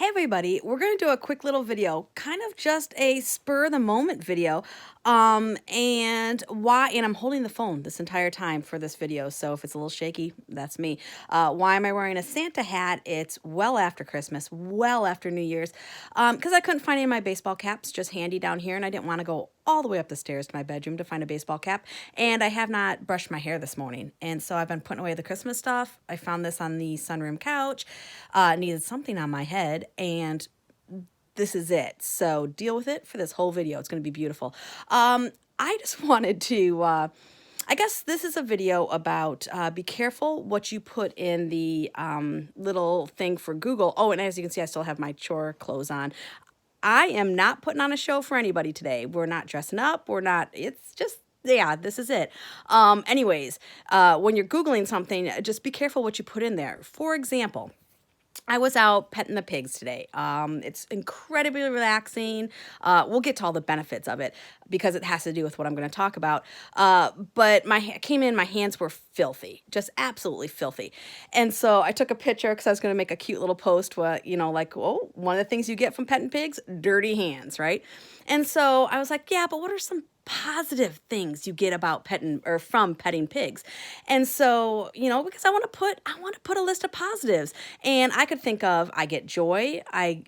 Hey everybody, we're going to do a quick little video, kind of just a spur of the moment video. And I'm holding the phone this entire time for this video, so if it's a little shaky, that's me. Why am I wearing a Santa hat? It's well after Christmas, well after New Year's, because I couldn't find any of my baseball caps just handy down here, and I didn't want to go all the way up the stairs to my bedroom to find a baseball cap, and I have not brushed my hair this morning, and so I've been putting away the Christmas stuff. I found this on the sunroom couch, needed something on my head, and this is it. So deal with it for this whole video. It's going to be beautiful. I just wanted to, I guess this is a video about be careful what you put in the little thing for Google. Oh, and as you can see, I still have my chore clothes on. I am not putting on a show for anybody today. We're not dressing up. We're not, it's just, yeah, this is it. Anyways, when you're Googling something, just be careful what you put in there. For example, I was out petting the pigs today. It's incredibly relaxing. We'll get to all the benefits of it because it has to do with what I'm going to talk about. But I came in, my hands were filthy, just absolutely filthy. And so I took a picture because I was going to make a cute little post where, like, oh, one of the things you get from petting pigs, dirty hands, right? And so I was like, yeah, but what are some positive things you get about petting or from petting pigs? And so, because I want to put a list of positives, and I could think of, I get joy, I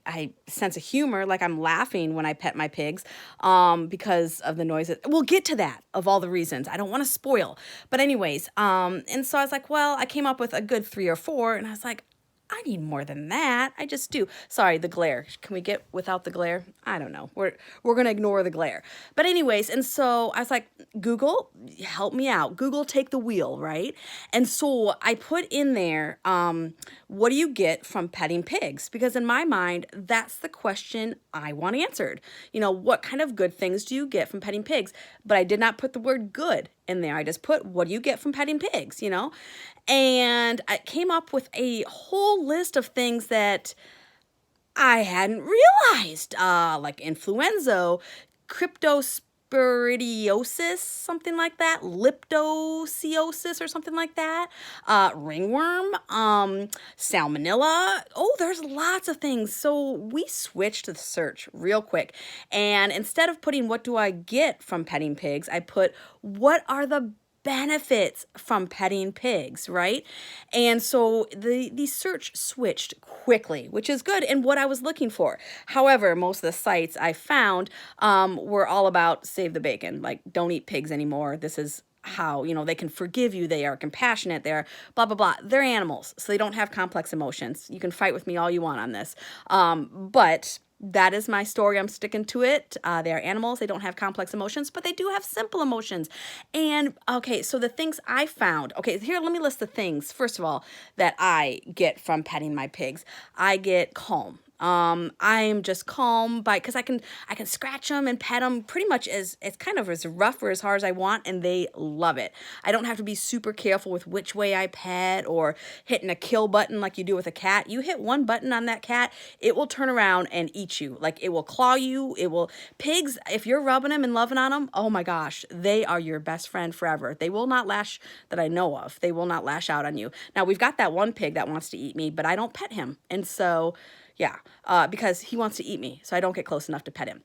sense of humor, like I'm laughing when I pet my pigs, because of the noises. We'll get to that, of all the reasons. I don't want to spoil, but anyways, and so I was like, well, I came up with a good 3 or 4, and I was like, I need more than that. I just do. Sorry, the glare. Can we get without the glare? I don't know. We're going to ignore the glare. But anyways, and so I was like, Google, help me out. Google, take the wheel, right? And so I put in there, what do you get from petting pigs? Because in my mind, that's the question I want answered. What kind of good things do you get from petting pigs? But I did not put the word good in there. I just put, what do you get from petting pigs, And I came up with a whole list of things that I hadn't realized, like influenza, cryptosporidiosis, something like that, leptospirosis or something like that, ringworm, salmonella. Oh, there's lots of things. So we switched the search real quick. And instead of putting what do I get from petting pigs, I put what are the benefits from petting pigs, right? And so the search switched quickly, which is good and what I was looking for. However, most of the sites I found were all about save the bacon, like don't eat pigs anymore. This is how, they can forgive you. They are compassionate. They're blah, blah, blah. They're animals, so they don't have complex emotions. You can fight with me all you want on this. But that is my story. I'm sticking to it. They are animals. They don't have complex emotions, but they do have simple emotions. And okay, so the things I found, okay, here, let me list the things, first of all, that I get from petting my pigs. I get calm. I'm just calm because I can scratch them and pet them pretty much it's kind of as rough or as hard as I want, and they love it. I don't have to be super careful with which way I pet or hitting a kill button like you do with a cat. You hit one button on that cat, it will turn around and eat you. Like it will claw you. Pigs, if you're rubbing them and loving on them, oh my gosh, they are your best friend forever. They will not lash, that I know of. They will not lash out on you. Now we've got that one pig that wants to eat me, but I don't pet him. And so yeah, because he wants to eat me, so I don't get close enough to pet him.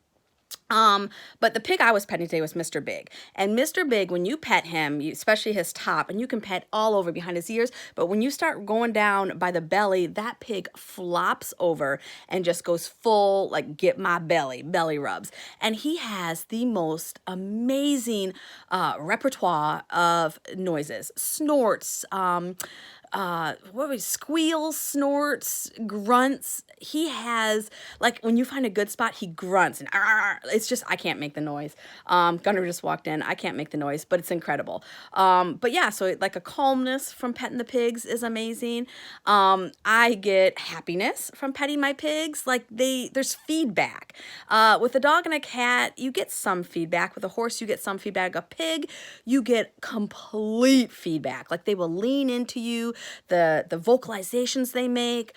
But the pig I was petting today was Mr. Big. And Mr. Big, when you pet him, especially his top, and you can pet all over behind his ears, but when you start going down by the belly, that pig flops over and just goes full, like, get my belly rubs. And he has the most amazing repertoire of noises, snorts, squeals, snorts, grunts. He has, like, when you find a good spot, he grunts and it's just, I can't make the noise. Gunner just walked in. I can't make the noise, but it's incredible. But yeah, so like a calmness from petting the pigs is amazing. I get happiness from petting my pigs. Like there's feedback. With a dog and a cat, you get some feedback. With a horse, you get some feedback. A pig, you get complete feedback. Like they will lean into you. the vocalizations they make.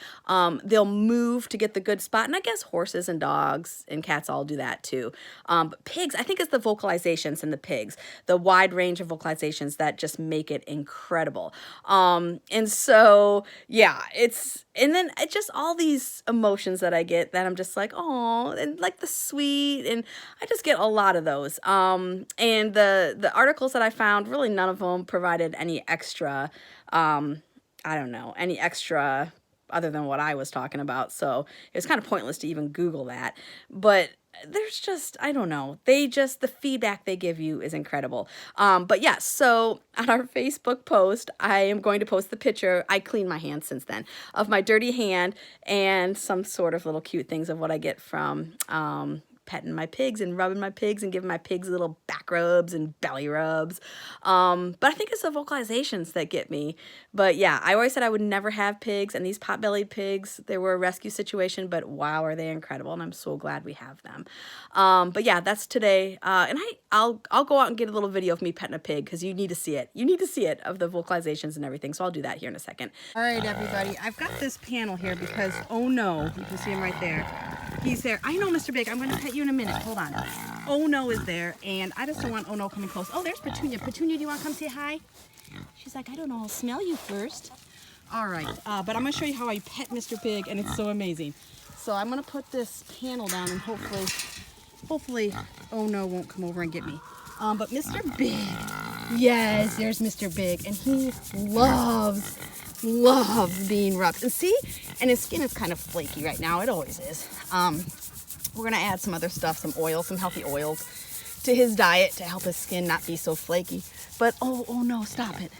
They'll move to get the good spot. And I guess horses and dogs and cats all do that too. But pigs, I think it's the vocalizations in the pigs, the wide range of vocalizations that just make it incredible. And so, yeah, and then it's just all these emotions that I get that I'm just like, oh, and like the sweet, and I just get a lot of those. And the articles that I found, really none of them provided any extra, I don't know, any extra other than what I was talking about. So it was kind of pointless to even Google that. But there's just, I don't know, the feedback they give you is incredible. But yeah, so on our Facebook post, I am going to post the picture, I cleaned my hands since then, of my dirty hand and some sort of little cute things of what I get from petting my pigs and rubbing my pigs and giving my pigs little back rubs and belly rubs. But I think it's the vocalizations that get me. But yeah, I always said I would never have pigs, and these pot-bellied pigs, they were a rescue situation, but wow, are they incredible, and I'm so glad we have them. But yeah, that's today. And I'll go out and get a little video of me petting a pig, because you need to see it. You need to see it, of the vocalizations and everything. So I'll do that here in a second. All right, everybody, I've got this panel here because, oh no, you can see him right there. He's there. I know, Mr. Big, I'm going to pet you in a minute. Hold on. Oh no is there, and I just don't want Oh no coming close. Oh, there's Petunia. Petunia, do you want to come say hi? She's like, I don't know, I'll smell you first. All right, but I'm going to show you how I pet Mr. Big, and it's so amazing. So I'm going to put this panel down, and hopefully, Oh no won't come over and get me. But Mr. Big, yes, there's Mr. Big, and he loves being rubbed. And see, and his skin is kind of flaky right now. It always is. We're going to add some other stuff, some oil, some healthy oils to his diet to help his skin not be so flaky. But, oh no, stop it.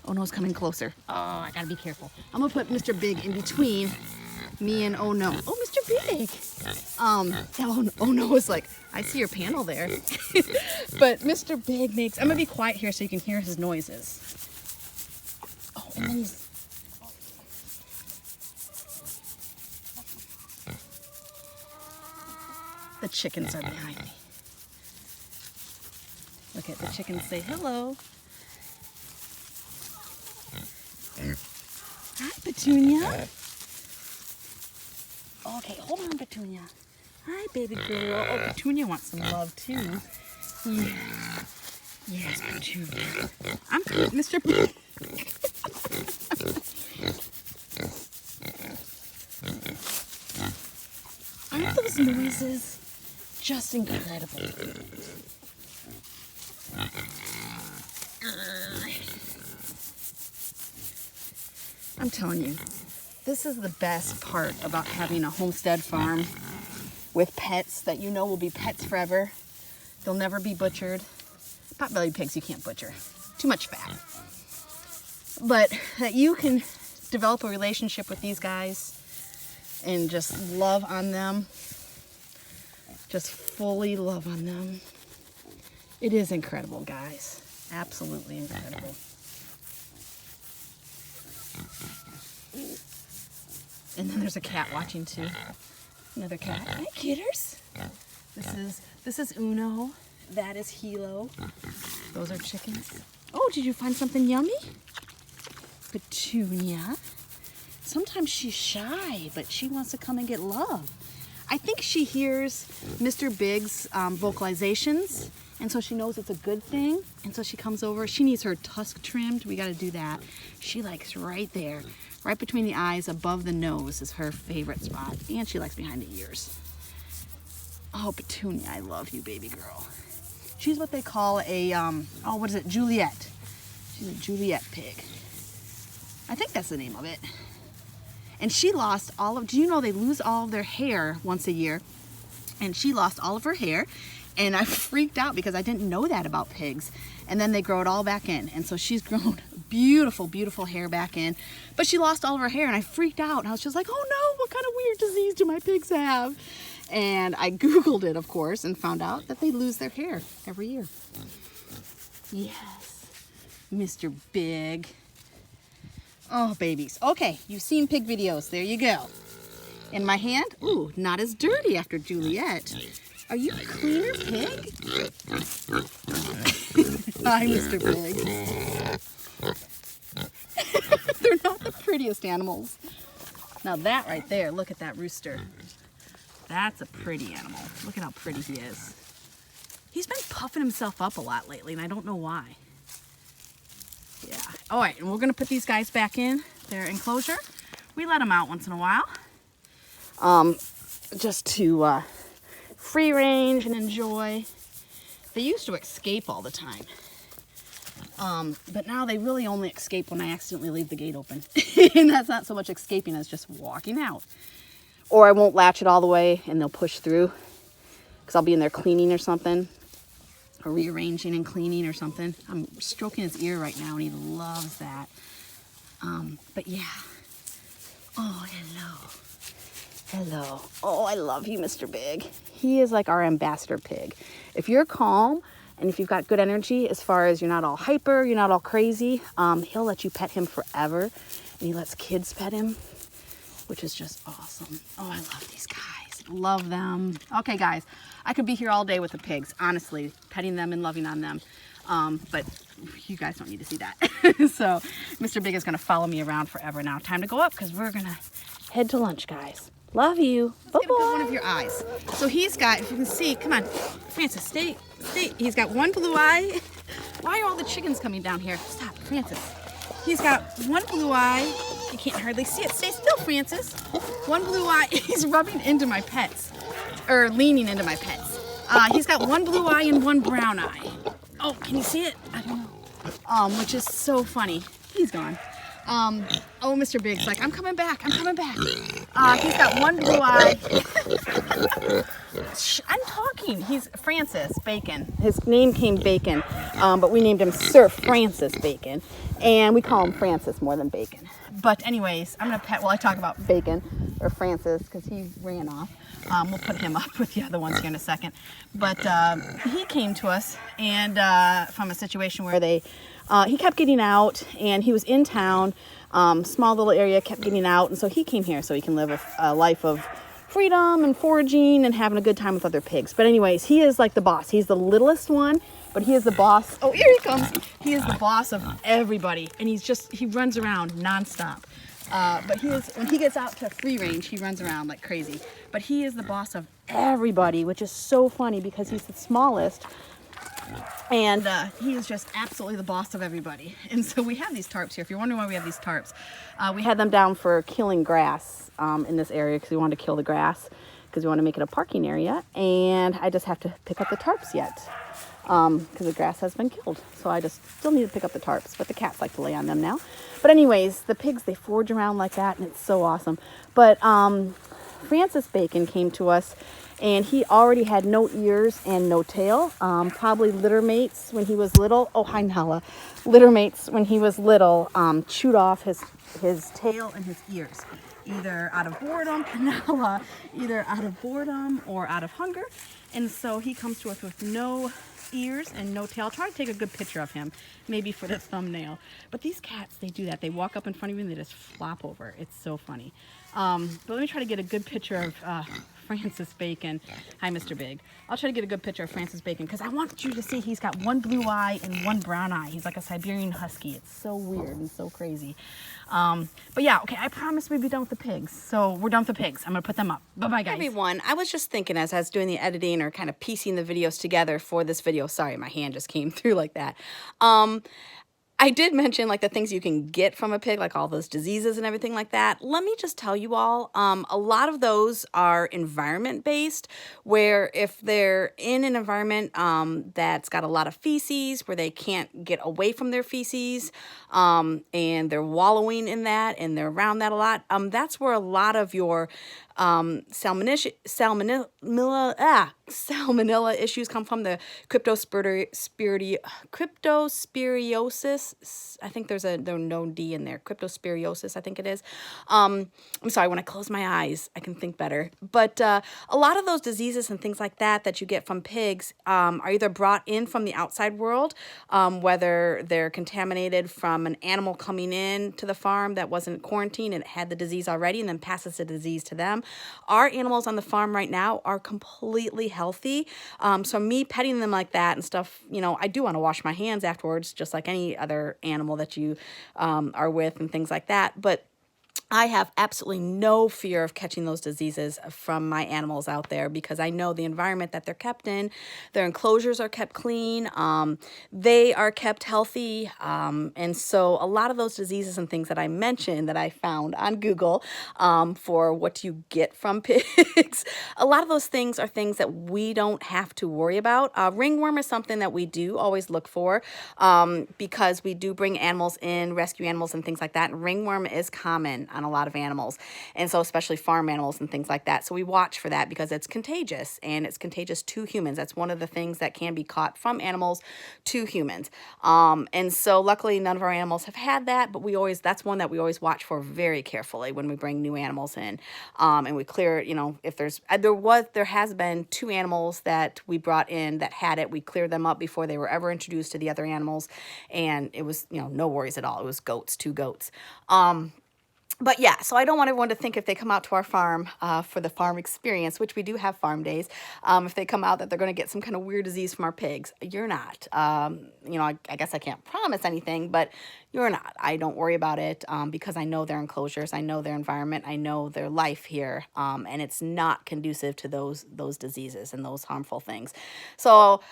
Oh no's coming closer. Oh, I got to be careful. I'm going to put Mr. Big in between me and Oh no. Oh, Mr. Big. Oh no is like, I see your panel there. But Mr. Big makes, I'm going to be quiet here so you can hear his noises. Oh, and then he's, the chickens are behind me. Look at the chickens say hello. Hi, Petunia. Okay, hold on, Petunia. Hi, baby girl. Oh, Petunia wants some love too. Yeah. Yes, Petunia. I'm Mr. Aren't those noises just incredible? I'm telling you, this is the best part about having a homestead farm with pets that you know will be pets forever. They'll never be butchered. Pot-bellied pigs you can't butcher. Too much fat. But that you can develop a relationship with these guys and just love on them. Just fully love on them. It is incredible, guys. Absolutely incredible. And then there's a cat watching too. Another cat. Hi, kitters. This is Uno. That is Hilo. Those are chickens. Oh, did you find something yummy? Petunia. Sometimes she's shy, but she wants to come and get love. I think she hears Mr. Big's vocalizations, and so she knows it's a good thing, and so she comes over. She needs her tusk trimmed. We got to do that. She likes right there, right between the eyes, above the nose is her favorite spot, and she likes behind the ears. Oh, Petunia, I love you, baby girl. She's what they call a, what is it, Juliet. She's a Juliet pig. I think that's the name of it. And she lost all of, do you know they lose all of their hair once a year? And she lost all of her hair, and I freaked out because I didn't know that about pigs. And then they grow it all back in. And so she's grown beautiful, beautiful hair back in. But she lost all of her hair, and I freaked out. And I was just like, oh no, what kind of weird disease do my pigs have? And I Googled it, of course, and found out that they lose their hair every year. Yes, Mr. Big. Oh, babies. Okay, you've seen pig videos. There you go. In my hand, ooh, not as dirty after Juliet. Are you a cleaner pig? Hi, Mr. Pig. They're prettiest animals. Now that right there, look at that rooster. That's a pretty animal. Look at how pretty he is. He's been puffing himself up a lot lately, and I don't know why. Yeah. All right, and we're gonna put these guys back in their enclosure. We let them out once in a while, just to free range and enjoy. They used to escape all the time, but now they really only escape when I accidentally leave the gate open. And that's not so much escaping as just walking out. Or I won't latch it all the way and they'll push through because I'll be in there cleaning or something, or rearranging and cleaning or something. I'm stroking his ear right now and he loves that. But yeah. Oh, hello. Hello. Oh, I love you, Mr. Big. He is like our ambassador pig. If you're calm and if you've got good energy, as far as you're not all hyper, you're not all crazy, he'll let you pet him forever. And he lets kids pet him, which is just awesome. Oh, I love these guys. Love them. Okay, guys, I could be here all day with the pigs, honestly, petting them and loving on them. But you guys don't need to see that. So Mr. Big is going to follow me around forever now. Time to go up because we're going to head to lunch, guys. Love you. Bye-bye. Get a good one of your eyes. So he's got, if you can see, come on, Francis, stay. He's got one blue eye. Why are all the chickens coming down here? Stop, Francis. He's got one blue eye. You can't hardly see it. Stay still, Francis. One blue eye. He's rubbing into my pets, or leaning into my pets. He's got one blue eye and one brown eye. Oh, can you see it? I don't know. Which is so funny. He's gone. Oh, Mr. Big's like, I'm coming back. I'm coming back. He's got one blue eye. I'm talking. He's Francis Bacon. His name came Bacon, but we named him Sir Francis Bacon, and we call him Francis more than Bacon. But anyways, I'm gonna pet while I talk about Bacon or Francis because he ran off. We'll put him up with the other ones here in a second. But he came to us and from a situation where he kept getting out and he was in town, small little area, kept getting out. And so he came here so he can live a life of freedom and foraging and having a good time with other pigs. But anyways, he is like the boss. He's the littlest one, but he is the boss. Oh, here he comes. He is the boss of everybody. And he runs around nonstop. But when he gets out to free range, he runs around like crazy. But he is the boss of everybody, which is so funny because he's the smallest. And he is just absolutely the boss of everybody. And so we have these tarps here. If you're wondering why we have these tarps, we had them down for killing grass in this area because we wanted to kill the grass because we want to make it a parking area. And I just have to pick up the tarps yet because the grass has been killed. So I just still need to pick up the tarps, but the cats like to lay on them now. But anyways, the pigs, they forage around like that and it's so awesome. But Francis Bacon came to us and he already had no ears and no tail. Probably litter mates when he was little. Oh, hi, Nala. Litter mates when he was little chewed off his tail and his ears, either out of boredom, Nala, either out of boredom or out of hunger. And so he comes to us with no ears and no tail. Try to take a good picture of him, maybe for the thumbnail. But these cats, they do that. They walk up in front of you and they just flop over. It's so funny. But let me try to get a good picture of Francis Bacon. Hi, Mr. Big. I'll try to get a good picture of Francis Bacon because I want you to see he's got one blue eye and one brown eye. He's like a Siberian husky. It's so weird and so crazy. But yeah, okay, I promised we'd be done with the pigs. So we're done with the pigs. I'm going to put them up. Bye-bye, guys. Hey, everyone. I was just thinking as I was doing the editing or kind of piecing the videos together for this video. Sorry, my hand just came through like that. I did mention like the things you can get from a pig, like all those diseases and everything like that. Let me just tell you all, a lot of those are environment based, where if they're in an environment that's got a lot of feces, where they can't get away from their feces, and they're wallowing in that and they're around that a lot, that's where a lot of your salmonella issues come from. The cryptosporiosis. I think there's no D in there. Cryptosporiosis, I think it is. I'm sorry, when I close my eyes, I can think better. But a lot of those diseases and things like that you get from pigs are either brought in from the outside world, whether they're contaminated from an animal coming in to the farm that wasn't quarantined and it had the disease already and then passes the disease to them. Our animals on the farm right now are completely healthy. So me petting them like that and stuff, you know, I do want to wash my hands afterwards, just like any other animal that you are with and things like that. But I have absolutely no fear of catching those diseases from my animals out there because I know the environment that they're kept in. Their enclosures are kept clean. They are kept healthy. And so a lot of those diseases and things that I mentioned that I found on Google for what you get from pigs, a lot of those things are things that we don't have to worry about. Ringworm is something that we do always look for because we do bring animals in, rescue animals and things like that. And ringworm is common on a lot of animals, and so especially farm animals and things like that. So we watch for that because it's contagious, and it's contagious to humans. That's one of the things that can be caught from animals to humans. And so luckily none of our animals have had that, but that's one that we always watch for very carefully when we bring new animals in. And we clear, if there has been 2 animals that we brought in that had it. We cleared them up before they were ever introduced to the other animals, and it was, no worries at all. It was 2 goats. But yeah, so I don't want everyone to think if they come out to our farm for the farm experience, which we do have farm days, if they come out that they're going to get some kind of weird disease from our pigs. You're not. I guess I can't promise anything, but you're not. I don't worry about it because I know their enclosures, I know their environment, I know their life here, and it's not conducive to those diseases and those harmful things. So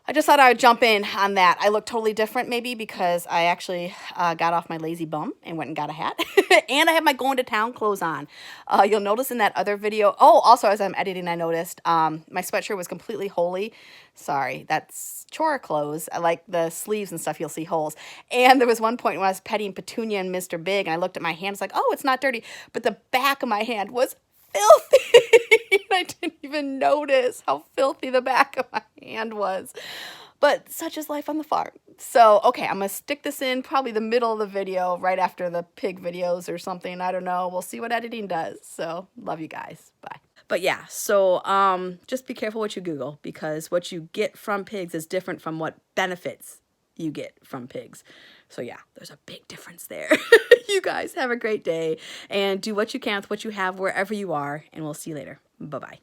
I just thought I would jump in on that. I look totally different maybe because I actually got off my lazy bum and went and got a hat. And I have my going to town clothes on. You'll notice in that other video. Oh, also as I'm editing, I noticed my sweatshirt was completely holey. Sorry, that's chore clothes. I like the sleeves and stuff. You'll see holes. And there was one point when I was petting Petunia and Mr. Big, and I looked at my hand. It's like, oh, it's not dirty. But the back of my hand was filthy. I didn't even notice how filthy the back of my hand was. But such is life on the farm. So, okay, I'm going to stick this in probably the middle of the video, right after the pig videos or something. I don't know. We'll see what editing does. So, love you guys. Bye. But yeah, so just be careful what you Google, because what you get from pigs is different from what benefits you get from pigs. So yeah, there's a big difference there. You guys have a great day and do what you can with what you have wherever you are, and we'll see you later. Bye-bye.